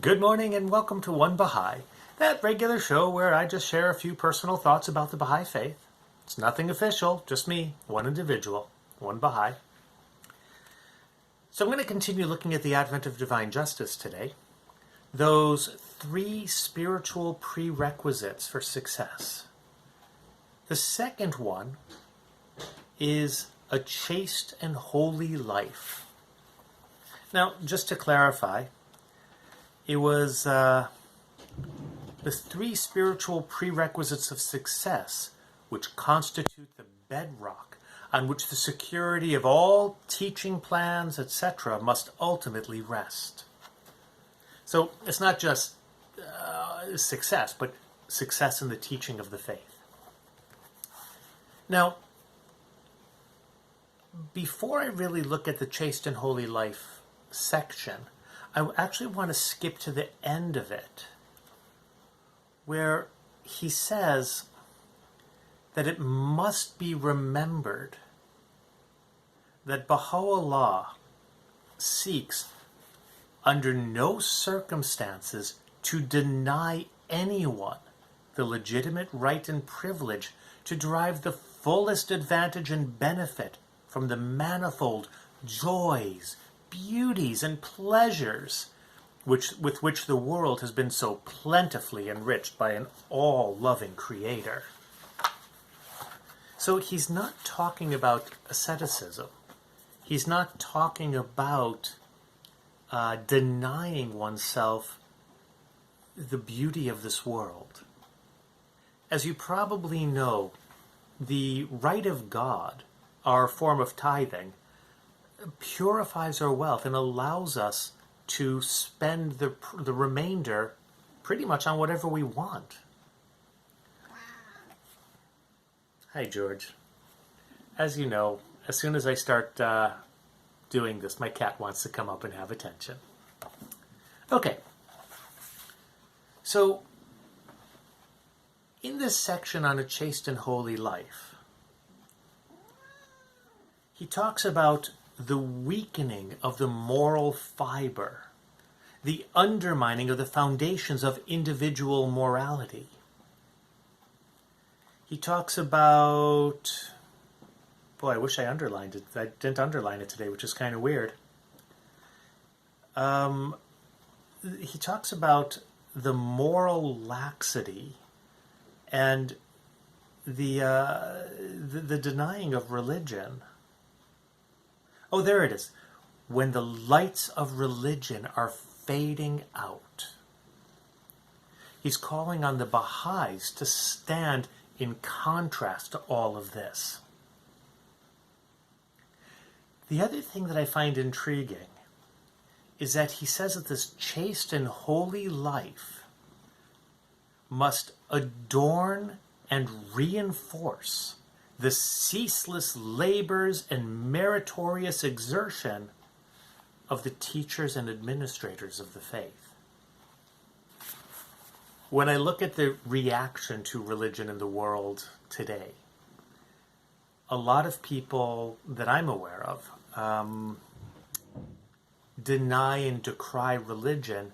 Good morning and welcome to One Baha'i, that regular show where I just share a few personal thoughts about the Baha'i faith. It's nothing official, just me, one individual, one Baha'i. So I'm going to continue looking at the advent of divine justice today. Those 3 spiritual prerequisites for success. The second one is a chaste and holy life. Now, just to clarify, it was the 3 spiritual prerequisites of success which constitute the bedrock on which the security of all teaching plans, etc., must ultimately rest. So it's not just success, but success in the teaching of the faith. Now, before I really look at the chaste and holy life section, I actually want to skip to the end of it, where he says that it must be remembered that Baha'u'llah seeks under no circumstances to deny anyone the legitimate right and privilege to derive the fullest advantage and benefit from the manifold joys, beauties, and pleasures with which the world has been so plentifully enriched by an all-loving creator. So he's not talking about asceticism. He's not talking about denying oneself the beauty of this world. As you probably know, the right of God, our form of tithing, purifies our wealth and allows us to spend the remainder pretty much on whatever we want. Hi, George. As you know, as soon as I start doing this, my cat wants to come up and have attention. Okay. So, in this section on a chaste and holy life, he talks about the weakening of the moral fiber, the undermining of the foundations of individual morality. He talks about, boy, I wish I underlined it. I didn't underline it today, which is kind of weird. He talks about the moral laxity and the denying of religion. Oh, there it is. When the lights of religion are fading out. He's calling on the Baha'is to stand in contrast to all of this. The other thing that I find intriguing is that he says that this chaste and holy life must adorn and reinforce the ceaseless labors and meritorious exertion of the teachers and administrators of the faith. When I look at the reaction to religion in the world today, a lot of people that I'm aware of deny and decry religion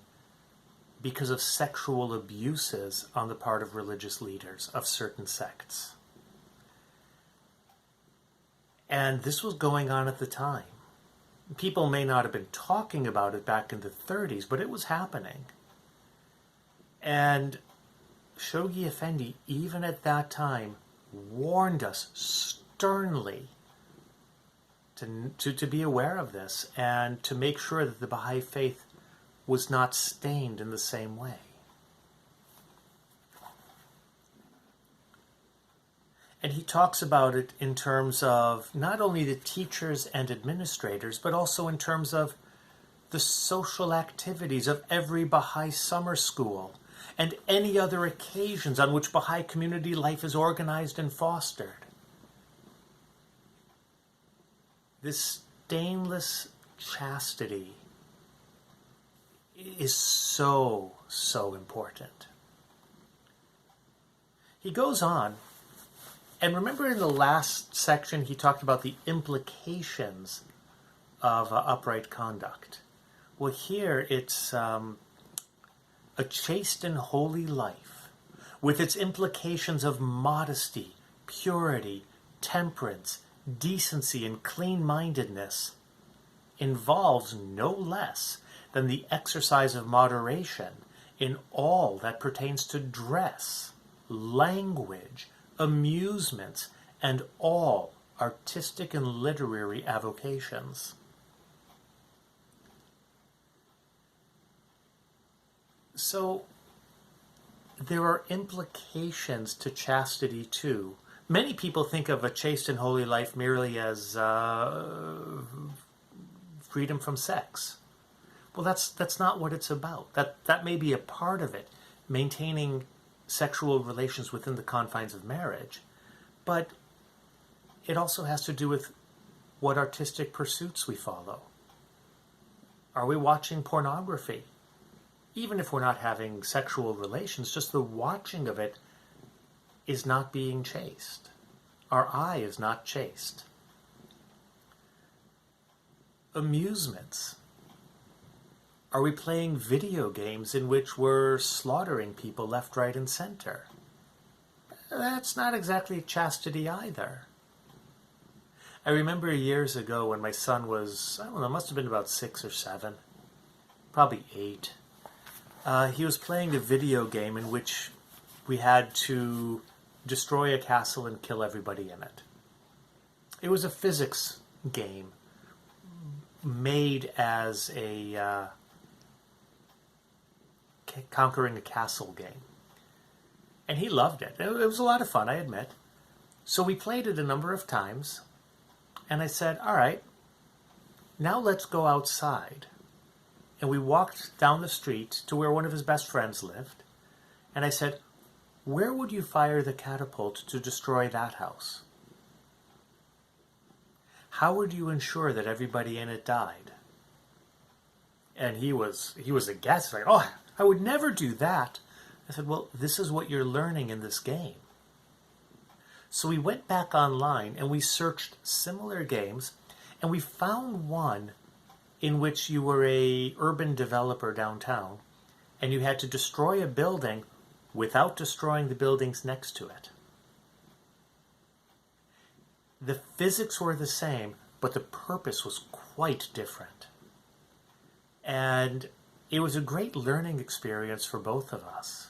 because of sexual abuses on the part of religious leaders of certain sects. And this was going on at the time. People may not have been talking about it back in the 30s, but it was happening. And Shoghi Effendi, even at that time, warned us sternly to be aware of this and to make sure that the Baha'i faith was not stained in the same way. And he talks about it in terms of not only the teachers and administrators, but also in terms of the social activities of every Baha'i summer school and any other occasions on which Baha'i community life is organized and fostered. This stainless chastity is so, so important. He goes on, and remember in the last section he talked about the implications of upright conduct. Well, here it's a chaste and holy life, with its implications of modesty, purity, temperance, decency, and clean-mindedness, involves no less than the exercise of moderation in all that pertains to dress, language, amusements, and all artistic and literary avocations. So, there are implications to chastity too. Many people think of a chaste and holy life merely as freedom from sex. Well, that's not what it's about. That may be a part of it, maintaining sexual relations within the confines of marriage, but it also has to do with what artistic pursuits we follow. Are we watching pornography? Even if we're not having sexual relations, just the watching of it is not being chaste. Our eye is not chaste. Amusements. Are we playing video games in which we're slaughtering people left, right, and center? That's not exactly chastity either. I remember years ago when my son was, I don't know, must have been about 6 or 7, probably 8. He was playing a video game in which we had to destroy a castle and kill everybody in it. It was a physics game made as a conquering a castle game. And he loved it. It was a lot of fun, I admit. So we played it a number of times, and I said, all right, now let's go outside. And we walked down the street to where one of his best friends lived, and I said, where would you fire the catapult to destroy that house? How would you ensure that everybody in it died? And he was aghast, like, oh, I would never do that. I said, well, this is what you're learning in this game. So we went back online and we searched similar games, and we found one in which you were a urban developer downtown and you had to destroy a building without destroying the buildings next to it. The physics were the same, but the purpose was quite different. And it was a great learning experience for both of us,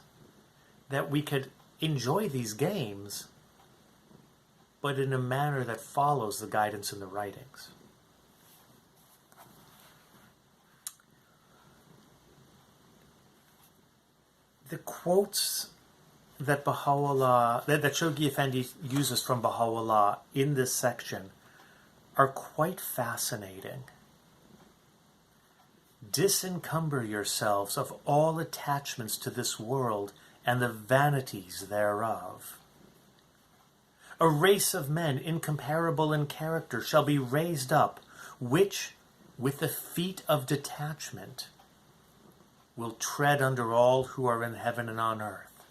that we could enjoy these games, but in a manner that follows the guidance in the writings. The quotes that Baha'u'llah, that Shoghi Effendi uses from Baha'u'llah in this section are quite fascinating. Disencumber yourselves of all attachments to this world and the vanities thereof. A race of men incomparable in character shall be raised up, which, with the feet of detachment, will tread under all who are in heaven and on earth,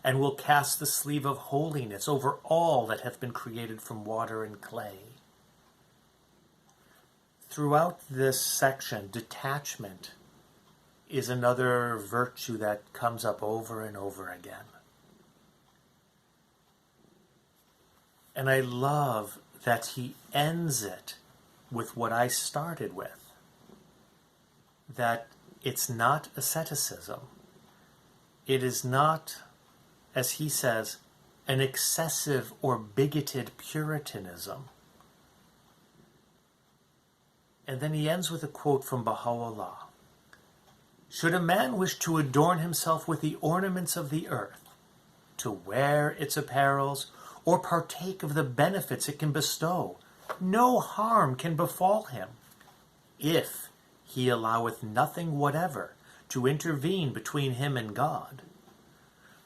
and will cast the sleeve of holiness over all that hath been created from water and clay. Throughout this section, detachment is another virtue that comes up over and over again. And I love that he ends it with what I started with, that it's not asceticism. It is not, as he says, an excessive or bigoted Puritanism. And then he ends with a quote from Baha'u'llah. Should a man wish to adorn himself with the ornaments of the earth, to wear its apparels, or partake of the benefits it can bestow, no harm can befall him, if he alloweth nothing whatever to intervene between him and God.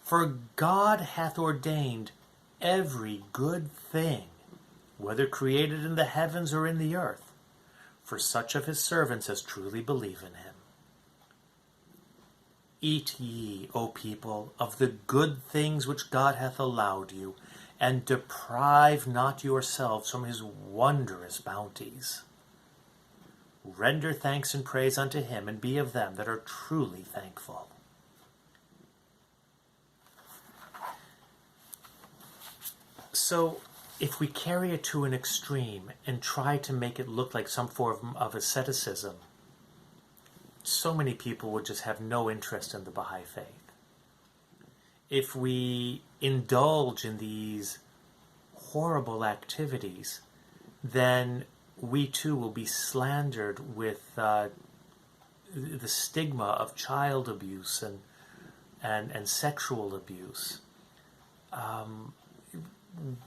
For God hath ordained every good thing, whether created in the heavens or in the earth, for such of his servants as truly believe in him. Eat ye, O people, of the good things which God hath allowed you, and deprive not yourselves from his wondrous bounties. Render thanks and praise unto him, and be of them that are truly thankful. So, if we carry it to an extreme and try to make it look like some form of asceticism, so many people would just have no interest in the Baha'i faith. If we indulge in these horrible activities, then we too will be slandered with the stigma of child abuse and sexual abuse.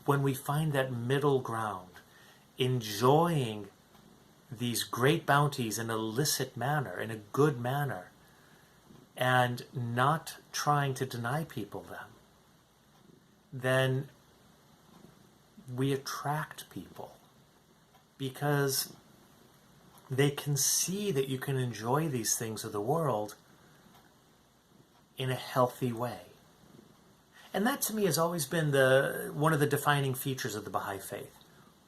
When we find that middle ground, enjoying these great bounties in a licit manner, in a good manner, and not trying to deny people them, then we attract people because they can see that you can enjoy these things of the world in a healthy way. And that to me has always been one of the defining features of the Baha'i faith.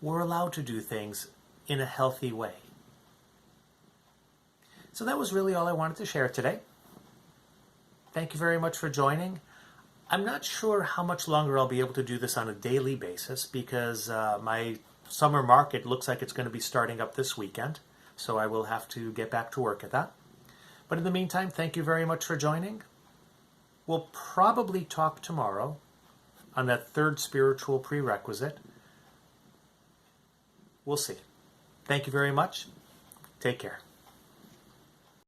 We're allowed to do things in a healthy way. So that was really all I wanted to share today. Thank you very much for joining. I'm not sure how much longer I'll be able to do this on a daily basis because my summer market looks like it's going to be starting up this weekend, so I will have to get back to work at that. But in the meantime, thank you very much for joining. We'll probably talk tomorrow on that third spiritual prerequisite. We'll see. Thank you very much. Take care.